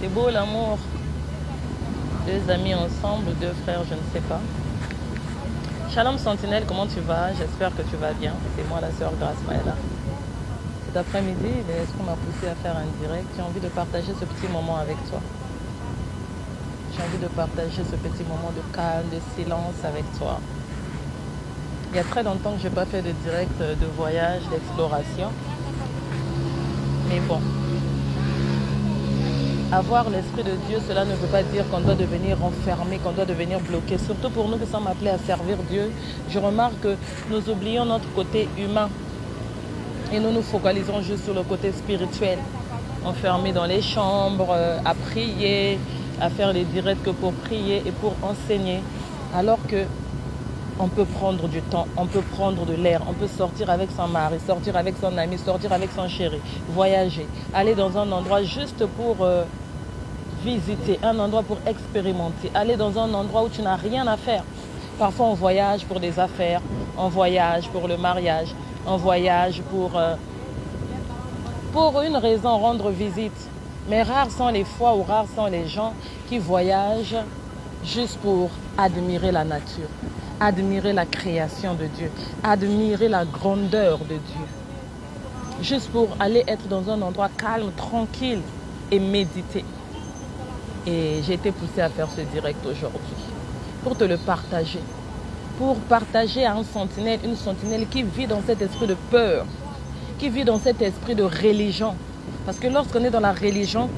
C'est beau l'amour. Deux amis ensemble, deux frères, je ne sais pas. Shalom Sentinelle, comment tu vas? J'espère que tu vas bien. C'est moi la sœur Grace Maëla. Cet après-midi, l'esprit m'a poussé à faire un direct. J'ai envie de partager ce petit moment avec toi. J'ai envie de partager ce petit moment de calme, de silence avec toi. Il y a très longtemps que je n'ai pas fait de direct de voyage, d'exploration. Mais bon, avoir l'Esprit de Dieu, cela ne veut pas dire qu'on doit devenir enfermé, qu'on doit devenir bloqué. Surtout pour nous qui sommes appelés à servir Dieu, je remarque que nous oublions notre côté humain. Et nous nous focalisons juste sur le côté spirituel. Enfermés dans les chambres, à prier, à faire les directs que pour prier et pour enseigner. Alors que on peut prendre du temps, on peut prendre de l'air, on peut sortir avec son mari, sortir avec son ami, sortir avec son chéri, voyager, aller dans un endroit juste pour visiter, un endroit pour expérimenter, aller dans un endroit où tu n'as rien à faire. Parfois on voyage pour des affaires, on voyage pour le mariage, on voyage pour une raison, rendre visite. Mais rares sont les fois ou rares sont les gens qui voyagent juste pour admirer la nature, admirer la création de Dieu, admirer la grandeur de Dieu. Juste pour aller être dans un endroit calme, tranquille et méditer. Et j'ai été poussée à faire ce direct aujourd'hui pour te le partager. Pour partager à une sentinelle qui vit dans cet esprit de peur, qui vit dans cet esprit de religion. Parce que lorsqu'on est dans la religion,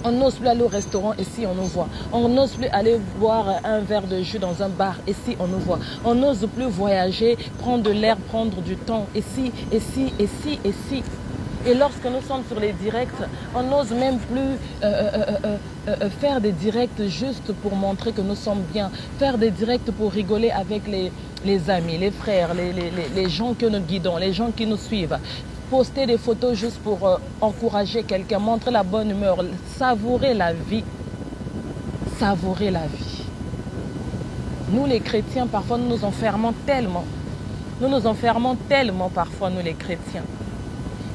on n'ose plus aller au restaurant et si on nous voit. On n'ose plus aller boire un verre de jus dans un bar et si on nous voit. On n'ose plus voyager, prendre de l'air, prendre du temps et si. Et lorsque nous sommes sur les directs, on n'ose même plus faire des directs juste pour montrer que nous sommes bien. Faire des directs pour rigoler avec les amis, les frères, les gens que nous guidons, les gens qui nous suivent. Poster des photos juste pour encourager quelqu'un, montrer la bonne humeur, savourer la vie. Savourer la vie. Nous les chrétiens, parfois nous nous enfermons tellement. Nous nous enfermons tellement parfois, nous les chrétiens.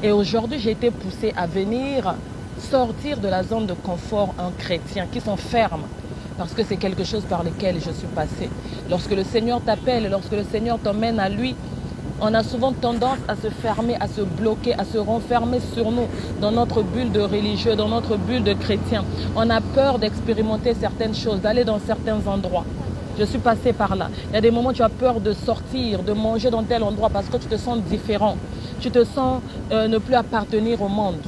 Et aujourd'hui, j'ai été poussée à venir sortir de la zone de confort en chrétien qui s'enferme. Parce que c'est quelque chose par lequel je suis passée. Lorsque le Seigneur t'appelle, lorsque le Seigneur t'emmène à lui, on a souvent tendance à se fermer, à se bloquer, à se renfermer sur nous, dans notre bulle de religieux, dans notre bulle de chrétien. On a peur d'expérimenter certaines choses, d'aller dans certains endroits. Je suis passée par là. Il y a des moments où tu as peur de sortir, de manger dans tel endroit parce que tu te sens différent. Tu te sens ne plus appartenir au monde.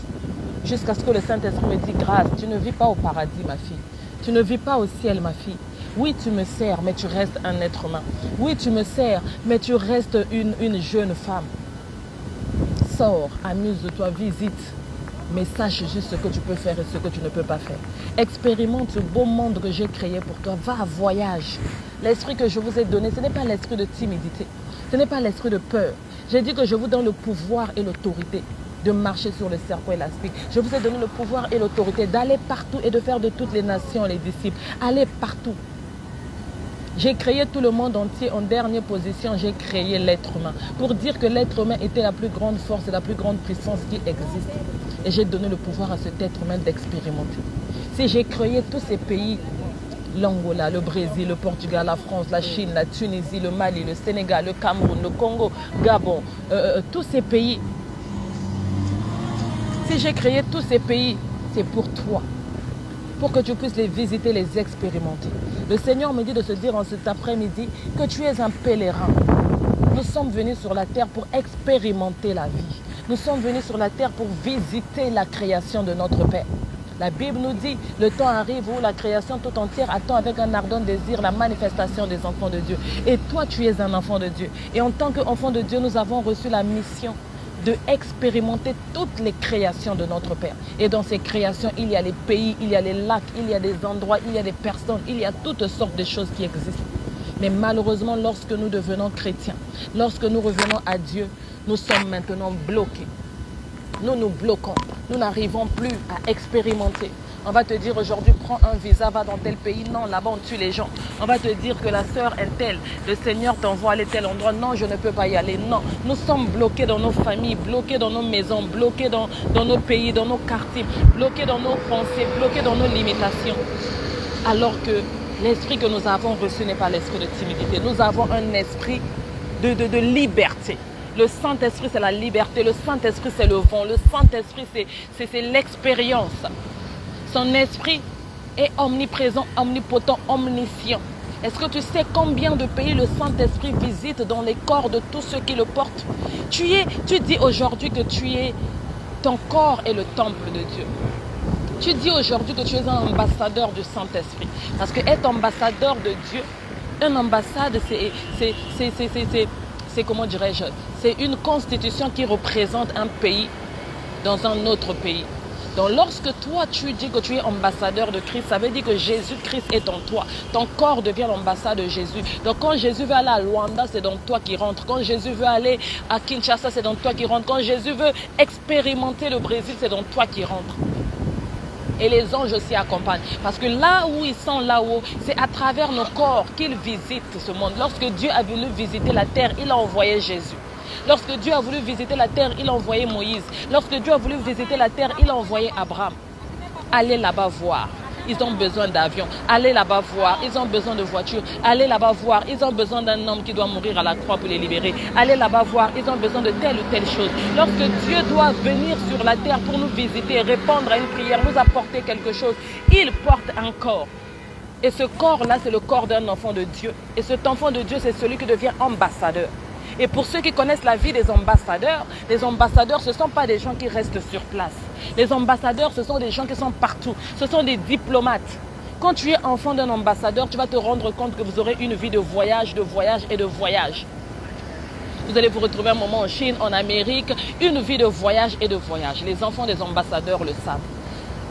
Jusqu'à ce que le Saint-Esprit me dise, Grâce, tu ne vis pas au paradis, ma fille. Tu ne vis pas au ciel, ma fille. Oui, tu me sers, mais tu restes un être humain. Oui, tu me sers, mais tu restes une jeune femme. Sors, amuse-toi, visite. Mais sache juste ce que tu peux faire et ce que tu ne peux pas faire. Expérimente ce beau monde que j'ai créé pour toi. Va à voyage. L'esprit que je vous ai donné, ce n'est pas l'esprit de timidité. Ce n'est pas l'esprit de peur. J'ai dit que je vous donne le pouvoir et l'autorité de marcher sur le serpent et l'aspic. Je vous ai donné le pouvoir et l'autorité d'aller partout et de faire de toutes les nations les disciples. Allez partout. J'ai créé tout le monde entier en dernière position. J'ai créé l'être humain. Pour dire que l'être humain était la plus grande force et la plus grande puissance qui existe. Et j'ai donné le pouvoir à cet être humain d'expérimenter. Si j'ai créé tous ces pays, l'Angola, le Brésil, le Portugal, la France, la Chine, la Tunisie, le Mali, le Sénégal, le Cameroun, le Congo, Gabon, tous ces pays. Si j'ai créé tous ces pays, c'est pour toi. Pour que tu puisses les visiter, les expérimenter. Le Seigneur me dit de se dire en cet après-midi que tu es un pèlerin. Nous sommes venus sur la terre pour expérimenter la vie. Nous sommes venus sur la terre pour visiter la création de notre Père. La Bible nous dit, le temps arrive où la création tout entière attend avec un ardent désir la manifestation des enfants de Dieu. Et toi, tu es un enfant de Dieu. Et en tant qu'enfant de Dieu, nous avons reçu la mission de expérimenter toutes les créations de notre Père. Et dans ces créations, il y a les pays, il y a les lacs, il y a des endroits, il y a des personnes, il y a toutes sortes de choses qui existent. Mais malheureusement, lorsque nous devenons chrétiens, lorsque nous revenons à Dieu, nous sommes maintenant bloqués. Nous nous bloquons. Nous n'arrivons plus à expérimenter. On va te dire aujourd'hui, prends un visa, va dans tel pays. Non, là-bas, on tue les gens. On va te dire que la sœur est telle, le Seigneur t'envoie à aller tel endroit. Non, je ne peux pas y aller. Non, nous sommes bloqués dans nos familles, bloqués dans nos maisons, bloqués dans nos pays, dans nos quartiers, bloqués dans nos pensées, bloqués dans nos limitations. Alors que l'esprit que nous avons reçu n'est pas l'esprit de timidité. Nous avons un esprit de liberté. Le Saint-Esprit, c'est la liberté. Le Saint-Esprit, c'est le vent. Le Saint-Esprit, c'est l'expérience. Son esprit est omniprésent, omnipotent, omniscient. Est-ce que tu sais combien de pays le Saint-Esprit visite dans les corps de tous ceux qui le portent? Tu dis aujourd'hui que ton corps est le temple de Dieu. Tu dis aujourd'hui que tu es un ambassadeur du Saint-Esprit. Parce que être ambassadeur de Dieu, une ambassade, c'est comment dirais-je, c'est une constitution qui représente un pays dans un autre pays. Donc lorsque toi tu dis que tu es ambassadeur de Christ, ça veut dire que Jésus-Christ est en toi. Ton corps devient l'ambassade de Jésus. Donc quand Jésus veut aller à Luanda, c'est dans toi qui rentre. Quand Jésus veut aller à Kinshasa, c'est dans toi qui rentre. Quand Jésus veut expérimenter le Brésil, c'est dans toi qui rentre. Et les anges aussi accompagnent. Parce que là où ils sont là-haut, c'est à travers nos corps qu'ils visitent ce monde. Lorsque Dieu a voulu visiter la terre, il a envoyé Jésus. Lorsque Dieu a voulu visiter la terre, il a envoyé Moïse. Lorsque Dieu a voulu visiter la terre, il a envoyé Abraham. Allez là-bas voir. Ils ont besoin d'avions. Allez là-bas voir. Ils ont besoin de voitures. Allez là-bas voir. Ils ont besoin d'un homme qui doit mourir à la croix pour les libérer. Allez là-bas voir. Ils ont besoin de telle ou telle chose. Lorsque Dieu doit venir sur la terre pour nous visiter, répondre à une prière, nous apporter quelque chose, il porte un corps. Et ce corps-là, c'est le corps d'un enfant de Dieu. Et cet enfant de Dieu, c'est celui qui devient ambassadeur. Et pour ceux qui connaissent la vie des ambassadeurs, les ambassadeurs, ce ne sont pas des gens qui restent sur place. Les ambassadeurs, ce sont des gens qui sont partout. Ce sont des diplomates. Quand tu es enfant d'un ambassadeur, tu vas te rendre compte que vous aurez une vie de voyage, de voyage et de voyage. Vous allez vous retrouver un moment en Chine, en Amérique, une vie de voyage et de voyage. Les enfants des ambassadeurs le savent.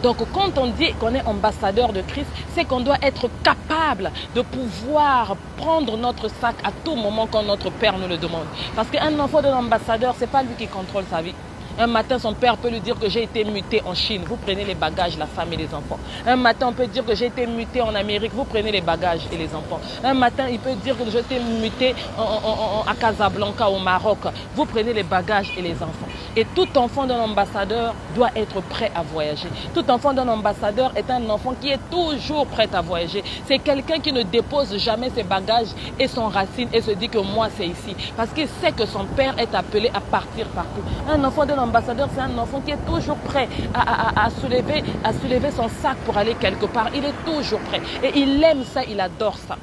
Donc quand on dit qu'on est ambassadeur de Christ, c'est qu'on doit être capable de pouvoir prendre notre sac à tout moment quand notre Père nous le demande. Parce qu'un enfant d'un ambassadeur, ce n'est pas lui qui contrôle sa vie. Un matin, son père peut lui dire que j'ai été muté en Chine. Vous prenez les bagages, la femme et les enfants. Un matin, on peut dire que j'ai été muté en Amérique. Vous prenez les bagages et les enfants. Un matin, il peut dire que j'ai été muté à Casablanca, au Maroc. Vous prenez les bagages et les enfants. Et tout enfant d'un ambassadeur doit être prêt à voyager. Tout enfant d'un ambassadeur est un enfant qui est toujours prêt à voyager. C'est quelqu'un qui ne dépose jamais ses bagages et son racine et se dit que moi, c'est ici. Parce qu'il sait que son père est appelé à partir partout. Un enfant d'un ambassadeur, c'est un enfant qui est toujours prêt à soulever son sac pour aller quelque part. Il est toujours prêt. Et il aime ça, il adore ça.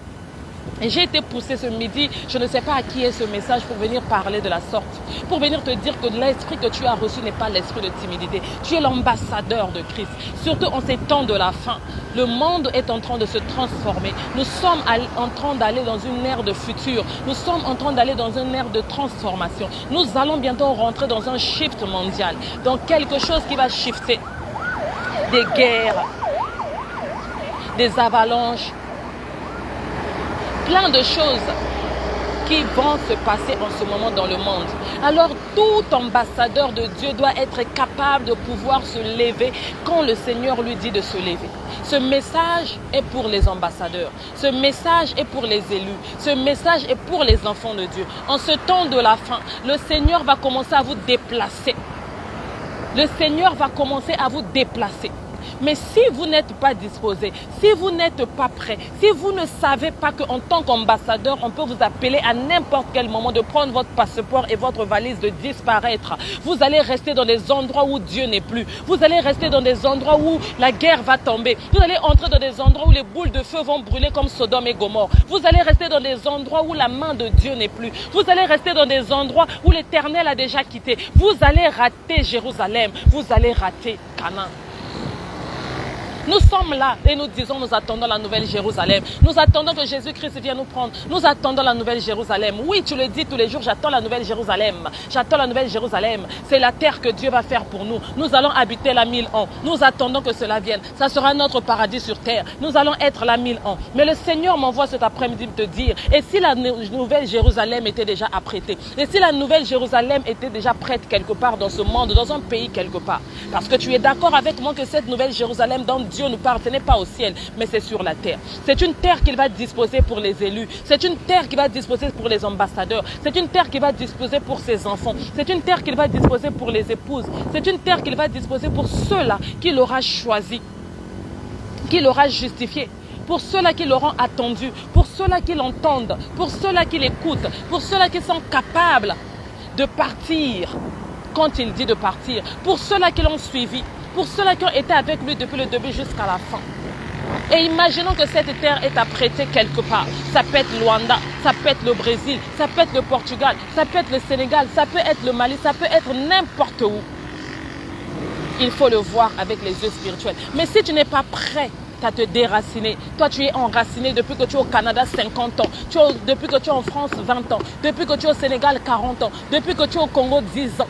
Et j'ai été poussée ce midi, je ne sais pas à qui est ce message, pour venir parler de la sorte. Pour venir te dire que l'esprit que tu as reçu n'est pas l'esprit de timidité. Tu es l'ambassadeur de Christ. Surtout en ces temps de la fin. Le monde est en train de se transformer. Nous sommes en train d'aller dans une ère de futur. Nous sommes en train d'aller dans une ère de transformation. Nous allons bientôt rentrer dans un shift mondial. Dans quelque chose qui va shifter. Des guerres, des avalanches, plein de choses qui vont se passer en ce moment dans le monde. Alors tout ambassadeur de Dieu doit être capable de pouvoir se lever quand le Seigneur lui dit de se lever. Ce message est pour les ambassadeurs. Ce message est pour les élus. Ce message est pour les enfants de Dieu. En ce temps de la fin, le Seigneur va commencer à vous déplacer. Le Seigneur va commencer à vous déplacer. Mais si vous n'êtes pas disposé, si vous n'êtes pas prêt, si vous ne savez pas qu'en tant qu'ambassadeur, on peut vous appeler à n'importe quel moment de prendre votre passeport et votre valise, de disparaître, vous allez rester dans des endroits où Dieu n'est plus. Vous allez rester dans des endroits où la guerre va tomber. Vous allez entrer dans des endroits où les boules de feu vont brûler comme Sodome et Gomorrhe. Vous allez rester dans des endroits où la main de Dieu n'est plus. Vous allez rester dans des endroits où l'Éternel a déjà quitté. Vous allez rater Jérusalem. Vous allez rater Canaan. Nous sommes là et nous disons, nous attendons la nouvelle Jérusalem. Nous attendons que Jésus-Christ vienne nous prendre. Nous attendons la nouvelle Jérusalem. Oui, tu le dis tous les jours, j'attends la nouvelle Jérusalem. J'attends la nouvelle Jérusalem. C'est la terre que Dieu va faire pour nous. Nous allons habiter la 1000 ans. Nous attendons que cela vienne. Ça sera notre paradis sur terre. Nous allons être la 1000 ans. Mais le Seigneur m'envoie cet après-midi te dire, et si la nouvelle Jérusalem était déjà apprêtée? Et si la nouvelle Jérusalem était déjà prête quelque part dans ce monde, dans un pays quelque part? Parce que tu es d'accord avec moi que cette nouvelle Jérusalem dont Dieu nous parle, ce n'est pas au ciel, mais c'est sur la terre. C'est une terre qu'il va disposer pour les élus. C'est une terre qu'il va disposer pour les ambassadeurs. C'est une terre qu'il va disposer pour ses enfants. C'est une terre qu'il va disposer pour les épouses. C'est une terre qu'il va disposer pour ceux-là qu'il aura choisi, qu'il aura justifié. Pour ceux-là qui l'auront attendu, pour ceux-là qui l'entendent, pour ceux-là qui l'écoutent, pour ceux-là qui sont capables de partir quand il dit de partir, pour ceux-là qui l'ont suivi, pour ceux-là qui ont été avec lui depuis le début jusqu'à la fin. Et imaginons que cette terre est apprêtée quelque part. Ça peut être Luanda, ça peut être le Brésil, ça peut être le Portugal, ça peut être le Sénégal, ça peut être le Mali, ça peut être n'importe où. Il faut le voir avec les yeux spirituels. Mais si tu n'es pas prêt à te déraciner, toi tu es enraciné depuis que tu es au Canada 50 ans, depuis que tu es en France 20 ans, depuis que tu es au Sénégal 40 ans, depuis que tu es au Congo 10 ans.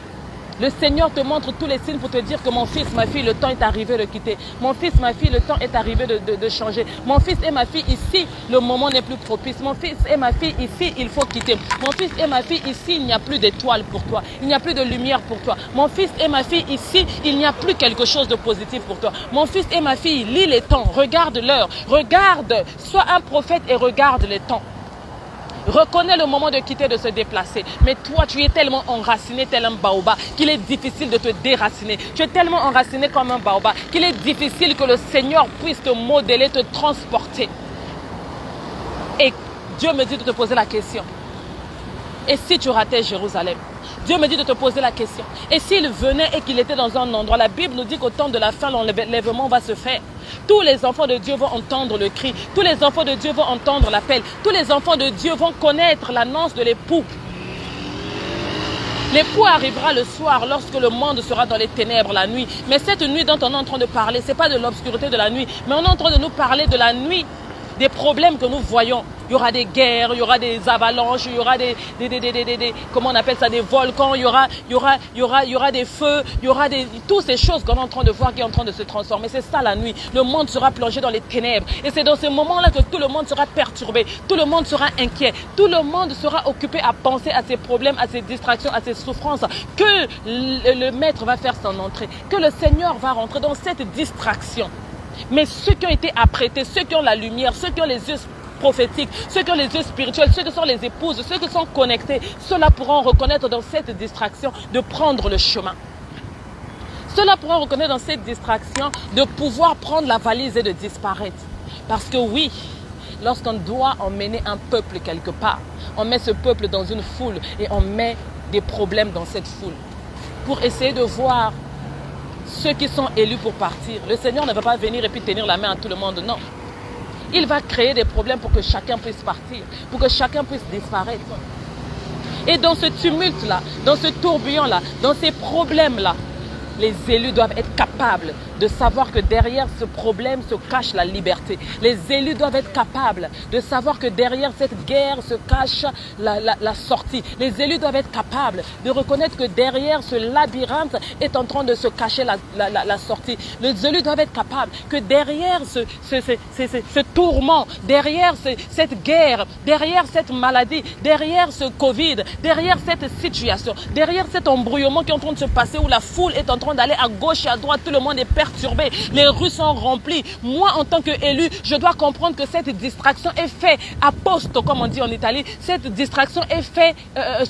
Le Seigneur te montre tous les signes pour te dire que mon fils, ma fille, le temps est arrivé de quitter. Mon fils, ma fille, le temps est arrivé de changer. Mon fils et ma fille, ici, le moment n'est plus propice. Mon fils et ma fille, ici, il faut quitter. Mon fils et ma fille, ici, il n'y a plus d'étoiles pour toi. Il n'y a plus de lumière pour toi. Mon fils et ma fille, ici, il n'y a plus quelque chose de positif pour toi. Mon fils et ma fille, lis les temps, regarde l'heure, regarde, sois un prophète et regarde les temps. Reconnais le moment de quitter, de se déplacer. Mais toi, tu es tellement enraciné tel un baobab qu'il est difficile de te déraciner. Tu es tellement enraciné comme un baobab qu'il est difficile que le Seigneur puisse te modeler, te transporter. Et Dieu me dit de te poser la question. Et si tu ratais Jérusalem? Dieu me dit de te poser la question. Et s'il venait et qu'il était dans un endroit, la Bible nous dit qu'au temps de la fin, l'enlèvement va se faire. Tous les enfants de Dieu vont entendre le cri. Tous les enfants de Dieu vont entendre l'appel. Tous les enfants de Dieu vont connaître l'annonce de l'époux. L'époux arrivera le soir lorsque le monde sera dans les ténèbres la nuit. Mais cette nuit dont on est en train de parler, ce n'est pas de l'obscurité de la nuit, mais on est en train de nous parler de la nuit, des problèmes que nous voyons. Il y aura des guerres, il y aura des avalanches, il y aura comment on appelle ça, des volcans, il y aura des feux, il y aura toutes ces choses qu'on est en train de voir qui est en train de se transformer. C'est ça la nuit. Le monde sera plongé dans les ténèbres. Et c'est dans ce moment-là que tout le monde sera perturbé, tout le monde sera inquiet, tout le monde sera occupé à penser à ses problèmes, à ses distractions, à ses souffrances, que le Maître va faire son entrée, que le Seigneur va rentrer dans cette distraction. Mais ceux qui ont été apprêtés, ceux qui ont la lumière, ceux qui ont les yeux prophétiques, ceux qui ont les yeux spirituels, ceux qui sont les épouses, ceux qui sont connectés, ceux-là pourront reconnaître dans cette distraction de prendre le chemin. Ceux-là pourront reconnaître dans cette distraction de pouvoir prendre la valise et de disparaître. Parce que oui, lorsqu'on doit emmener un peuple quelque part, on met ce peuple dans une foule et on met des problèmes dans cette foule. Pour essayer de voir ceux qui sont élus pour partir. Le Seigneur ne va pas venir et puis tenir la main à tout le monde, non. Il va créer des problèmes pour que chacun puisse partir, pour que chacun puisse disparaître. Et dans ce tumulte-là, dans ce tourbillon-là, dans ces problèmes-là, les élus doivent être capables de savoir que derrière ce problème se cache la liberté. Les élus doivent être capables de savoir que derrière cette guerre se cache la sortie. Les élus doivent être capables de reconnaître que derrière ce labyrinthe est en train de se cacher la sortie. Les élus doivent être capables que derrière ce tourment, derrière cette guerre, derrière cette maladie, derrière ce Covid, derrière cette situation, derrière cet embrouillement qui est en train de se passer où la foule est en train d'aller à gauche et à droite, tout le monde est perturbé, les rues sont remplies. Moi, en tant qu'élu, je dois comprendre que cette distraction est faite à posto, comme on dit en Italie. Cette distraction est faite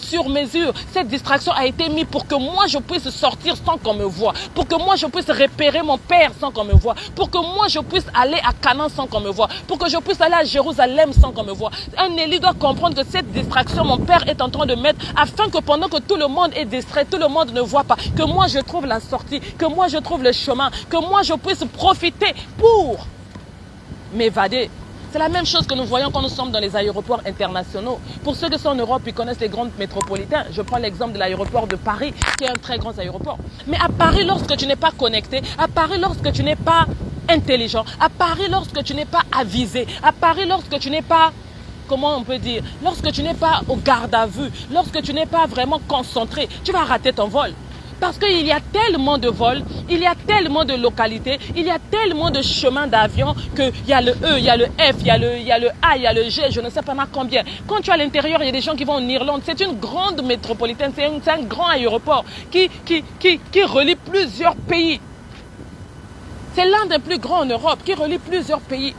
sur mesure. Cette distraction a été mise pour que moi, je puisse sortir sans qu'on me voie, pour que moi, je puisse repérer mon père sans qu'on me voie, pour que moi, je puisse aller à Canaan sans qu'on me voie, pour que je puisse aller à Jérusalem sans qu'on me voie. Un élu doit comprendre que cette distraction, mon père est en train de mettre, afin que pendant que tout le monde est distrait, tout le monde ne voit pas, que moi, je trouve la sortie, que moi je trouve le chemin, que moi je puisse profiter pour m'évader. C'est la même chose que nous voyons quand nous sommes dans les aéroports internationaux. Pour ceux qui sont en Europe, ils connaissent les grands métropolitains. Je prends l'exemple de l'aéroport de Paris, qui est un très grand aéroport. Mais à Paris, lorsque tu n'es pas connecté, à Paris, lorsque tu n'es pas intelligent, à Paris, lorsque tu n'es pas avisé, à Paris, lorsque tu n'es pas, comment on peut dire, lorsque tu n'es pas au garde à vue, lorsque tu n'es pas vraiment concentré, tu vas rater ton vol. Parce qu'il y a tellement de vols, il y a tellement de localités, il y a tellement de chemins d'avion qu'il y a le E, il y a le F, il y a le A, il y a le G, je ne sais pas combien. Quand tu es à l'intérieur, il y a des gens qui vont en Irlande. C'est une grande métropolitaine, c'est un grand aéroport qui relie plusieurs pays. C'est l'un des plus grands en Europe qui relie plusieurs pays.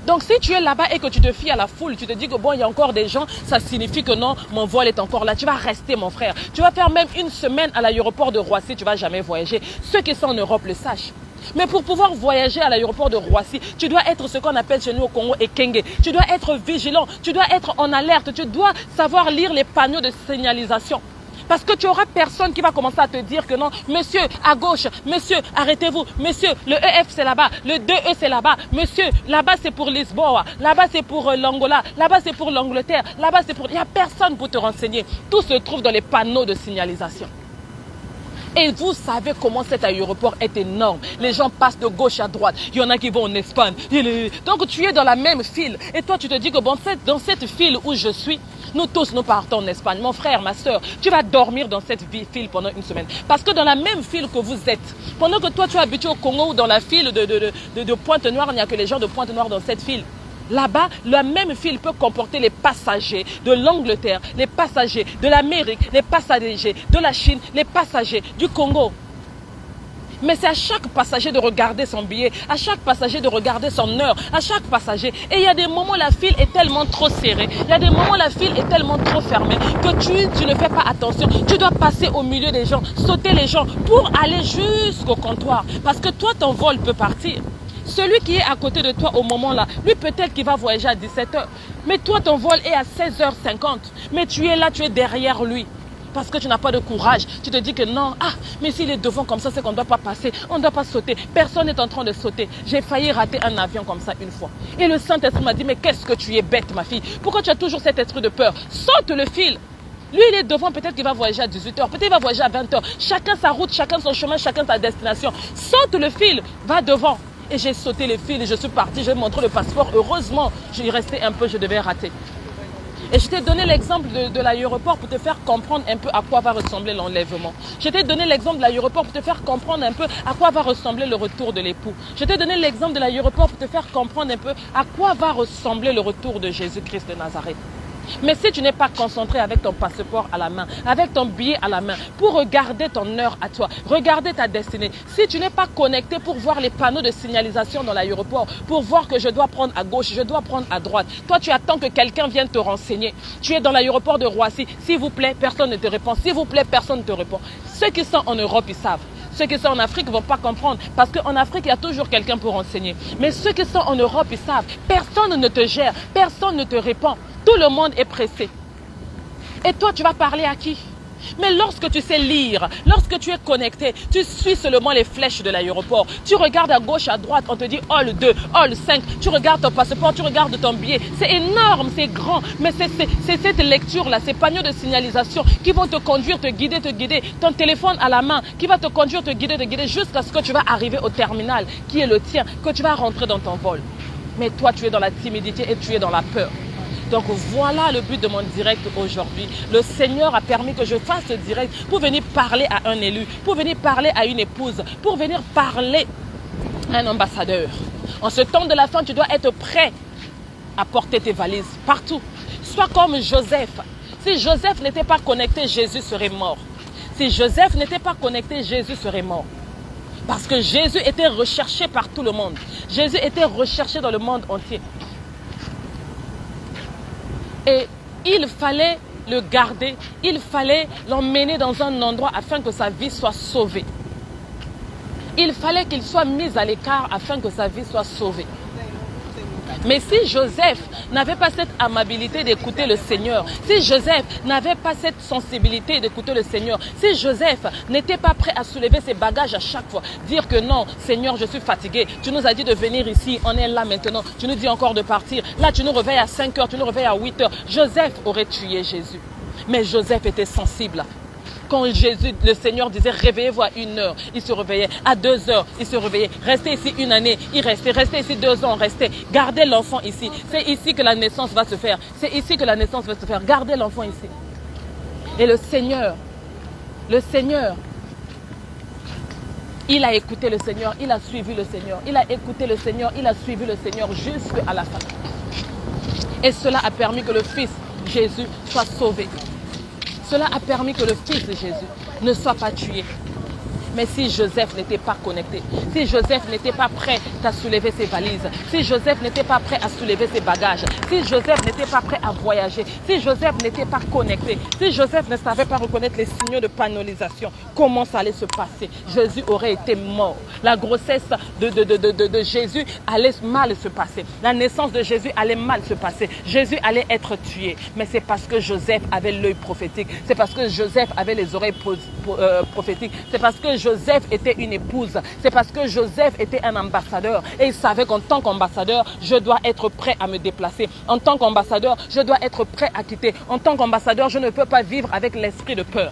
Donc si tu es là-bas et que tu te fies à la foule, tu te dis que bon, il y a encore des gens, ça signifie que non, mon vol est encore là. Tu vas rester, mon frère. Tu vas faire même une semaine à l'aéroport de Roissy, tu ne vas jamais voyager. Ceux qui sont en Europe le sachent. Mais pour pouvoir voyager à l'aéroport de Roissy, tu dois être ce qu'on appelle chez nous au Congo ekenge. Tu dois être vigilant, tu dois être en alerte, tu dois savoir lire les panneaux de signalisation. Parce que tu auras personne qui va commencer à te dire que non, monsieur, à gauche, monsieur, arrêtez-vous, monsieur, le EF c'est là-bas, le 2E c'est là-bas, monsieur, là-bas c'est pour Lisboa, là-bas c'est pour l'Angola, là-bas c'est pour l'Angleterre, là-bas c'est pour... Il n'y a personne pour te renseigner. Tout se trouve dans les panneaux de signalisation. Et vous savez comment cet aéroport est énorme. Les gens passent de gauche à droite. Il y en a qui vont en Espagne. Donc tu es dans la même file. Et toi tu te dis que bon, dans cette file où je suis, nous tous nous partons en Espagne. Mon frère, ma soeur, tu vas dormir dans cette file pendant une semaine. Parce que dans la même file que vous êtes, pendant que toi tu es habitué au Congo ou dans la file de Pointe-Noire, il n'y a que les gens de Pointe-Noire dans cette file. Là-bas, la même file peut comporter les passagers de l'Angleterre, les passagers de l'Amérique, les passagers de la Chine, les passagers du Congo. Mais c'est à chaque passager de regarder son billet, à chaque passager de regarder son heure, à chaque passager. Et il y a des moments où la file est tellement trop serrée, il y a des moments où la file est tellement trop fermée que tu ne fais pas attention. Tu dois passer au milieu des gens, sauter les gens pour aller jusqu'au comptoir. Parce que toi, ton vol peut partir. Celui qui est à côté de toi au moment-là, lui peut-être qu'il va voyager à 17h. Mais toi, ton vol est à 16h50. Mais tu es là, tu es derrière lui. Parce que tu n'as pas de courage. Tu te dis que non, mais s'il est devant comme ça, c'est qu'on ne doit pas passer. On ne doit pas sauter. Personne n'est en train de sauter. J'ai failli rater un avion comme ça une fois. Et le Saint-Esprit m'a dit, mais qu'est-ce que tu es bête, ma fille. Pourquoi tu as toujours cet esprit de peur? Saute le fil. Lui, il est devant, peut-être qu'il va voyager à 18h, peut-être qu'il va voyager à 20h. Chacun sa route, chacun son chemin, chacun sa destination. Saute le fil, va devant. Et j'ai sauté les fils et je suis partie, j'ai montré le passeport. Heureusement, j'y restais un peu, je devais rater. Et je t'ai donné l'exemple de l'aéroport pour te faire comprendre un peu à quoi va ressembler l'enlèvement. Je t'ai donné l'exemple de l'aéroport pour te faire comprendre un peu à quoi va ressembler le retour de l'époux. Je t'ai donné l'exemple de l'aéroport pour te faire comprendre un peu à quoi va ressembler le retour de Jésus-Christ de Nazareth. Mais si tu n'es pas concentré avec ton passeport à la main, avec ton billet à la main, pour regarder ton heure à toi, regarder ta destinée, si tu n'es pas connecté pour voir les panneaux de signalisation dans l'aéroport, pour voir que je dois prendre à gauche, je dois prendre à droite, toi tu attends que quelqu'un vienne te renseigner. Tu es dans l'aéroport de Roissy, s'il vous plaît, personne ne te répond, s'il vous plaît, personne ne te répond. Ceux qui sont en Europe, ils savent. Ceux qui sont en Afrique ne vont pas comprendre parce qu'en Afrique, il y a toujours quelqu'un pour renseigner. Mais ceux qui sont en Europe, ils savent. Personne ne te gère, personne ne te répond. Tout le monde est pressé. Et toi, tu vas parler à qui? Mais lorsque tu sais lire, lorsque tu es connecté, tu suis seulement les flèches de l'aéroport. Tu regardes à gauche, à droite, on te dit hall 2, hall 5. Tu regardes ton passeport, tu regardes ton billet. C'est énorme, c'est grand. Mais c'est cette lecture-là, ces panneaux de signalisation qui vont te conduire, te guider. Ton téléphone à la main qui va te conduire, te guider jusqu'à ce que tu vas arriver au terminal qui est le tien, que tu vas rentrer dans ton vol. Mais toi, tu es dans la timidité et tu es dans la peur. Donc voilà le but de mon direct aujourd'hui. Le Seigneur a permis que je fasse ce direct pour venir parler à un élu, pour venir parler à une épouse, pour venir parler à un ambassadeur. En ce temps de la fin, tu dois être prêt à porter tes valises partout. Sois comme Joseph. Si Joseph n'était pas connecté, Jésus serait mort. Si Joseph n'était pas connecté, Jésus serait mort. Parce que Jésus était recherché par tout le monde. Jésus était recherché dans le monde entier. Et il fallait le garder, il fallait l'emmener dans un endroit afin que sa vie soit sauvée. Il fallait qu'il soit mis à l'écart afin que sa vie soit sauvée. Mais si Joseph n'avait pas cette amabilité d'écouter le Seigneur, si Joseph n'avait pas cette sensibilité d'écouter le Seigneur, si Joseph n'était pas prêt à soulever ses bagages à chaque fois, dire que non, Seigneur, je suis fatigué, tu nous as dit de venir ici, on est là maintenant, tu nous dis encore de partir, là tu nous réveilles à 5 heures, tu nous réveilles à 8 heures, Joseph aurait tué Jésus. Mais Joseph était sensible. Quand Jésus, le Seigneur disait réveillez-vous à 1 heure, il se réveillait. À 2 heures, il se réveillait. Restez ici 1 année, il restait. Restez ici 2 ans, restez. Gardez l'enfant ici. C'est ici que la naissance va se faire. C'est ici que la naissance va se faire. Gardez l'enfant ici. Et le Seigneur, il a écouté le Seigneur, il a suivi le Seigneur. Il a écouté le Seigneur, il a suivi le Seigneur jusqu'à la fin. Et cela a permis que le Fils Jésus soit sauvé. Cela a permis que le Fils de Jésus ne soit pas tué. Mais si Joseph n'était pas connecté, si Joseph n'était pas prêt à soulever ses valises, si Joseph n'était pas prêt à soulever ses bagages, si Joseph n'était pas prêt à voyager, si Joseph n'était pas connecté, si Joseph ne savait pas reconnaître les signaux de panélisation, comment ça allait se passer? Jésus aurait été mort. La grossesse de Jésus allait mal se passer. La naissance de Jésus allait mal se passer. Jésus allait être tué. Mais c'est parce que Joseph avait l'œil prophétique. C'est parce que Joseph avait les oreilles prophétiques. C'est parce que Joseph était une épouse. C'est parce que Joseph était un ambassadeur. Et il savait qu'en tant qu'ambassadeur, je dois être prêt à me déplacer. En tant qu'ambassadeur, je dois être prêt à quitter. En tant qu'ambassadeur, je ne peux pas vivre avec l'esprit de peur.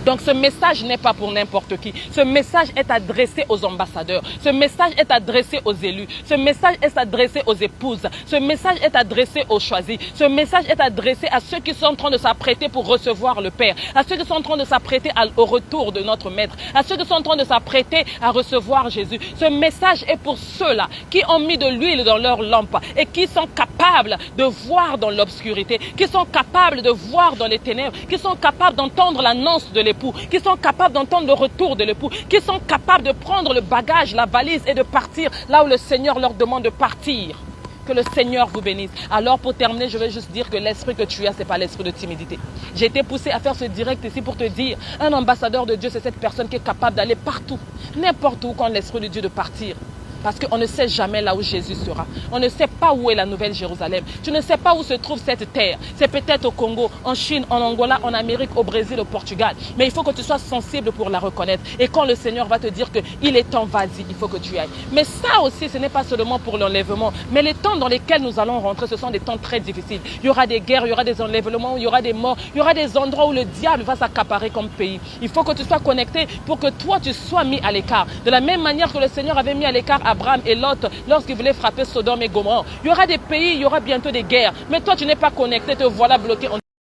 Donc ce message n'est pas pour n'importe qui. Ce message est adressé aux ambassadeurs. Ce message est adressé aux élus. Ce message est adressé aux épouses. Ce message est adressé aux choisis. Ce message est adressé à ceux qui sont en train de s'apprêter pour recevoir le Père. À ceux qui sont en train de s'apprêter au retour de notre Maître. À ceux qui sont en train de s'apprêter à recevoir Jésus. Ce message est pour ceux-là qui ont mis de l'huile dans leur lampe et qui sont capables de voir dans l'obscurité, qui sont capables de voir dans les ténèbres, qui sont capables d'entendre l'annonce de l'époux, qui sont capables d'entendre le retour de l'époux, qui sont capables de prendre le bagage, la valise et de partir là où le Seigneur leur demande de partir. Que le Seigneur vous bénisse. Alors pour terminer, je vais juste dire que l'esprit que tu as, ce n'est pas l'esprit de timidité. J'ai été poussé à faire ce direct ici pour te dire, un ambassadeur de Dieu, c'est cette personne qui est capable d'aller partout, n'importe où quand l'esprit de Dieu de partir. Parce qu'on ne sait jamais là où Jésus sera. On ne sait pas où est la Nouvelle Jérusalem. Tu ne sais pas où se trouve cette terre. C'est peut-être au Congo, en Chine, en Angola, en Amérique, au Brésil, au Portugal. Mais il faut que tu sois sensible pour la reconnaître. Et quand le Seigneur va te dire qu'il est temps, vas-y, il faut que tu ailles. Mais ça aussi, ce n'est pas seulement pour l'enlèvement. Mais les temps dans lesquels nous allons rentrer, ce sont des temps très difficiles. Il y aura des guerres, il y aura des enlèvements, il y aura des morts. Il y aura des endroits où le diable va s'accaparer comme pays. Il faut que tu sois connecté pour que toi, tu sois mis à l'écart. De la même manière que le Seigneur avait mis à l'écart Abraham et Lot lorsqu'ils voulaient frapper Sodome et Gomorrhe. Il y aura des pays, il y aura bientôt des guerres. Mais toi, tu n'es pas connecté, te voilà bloqué en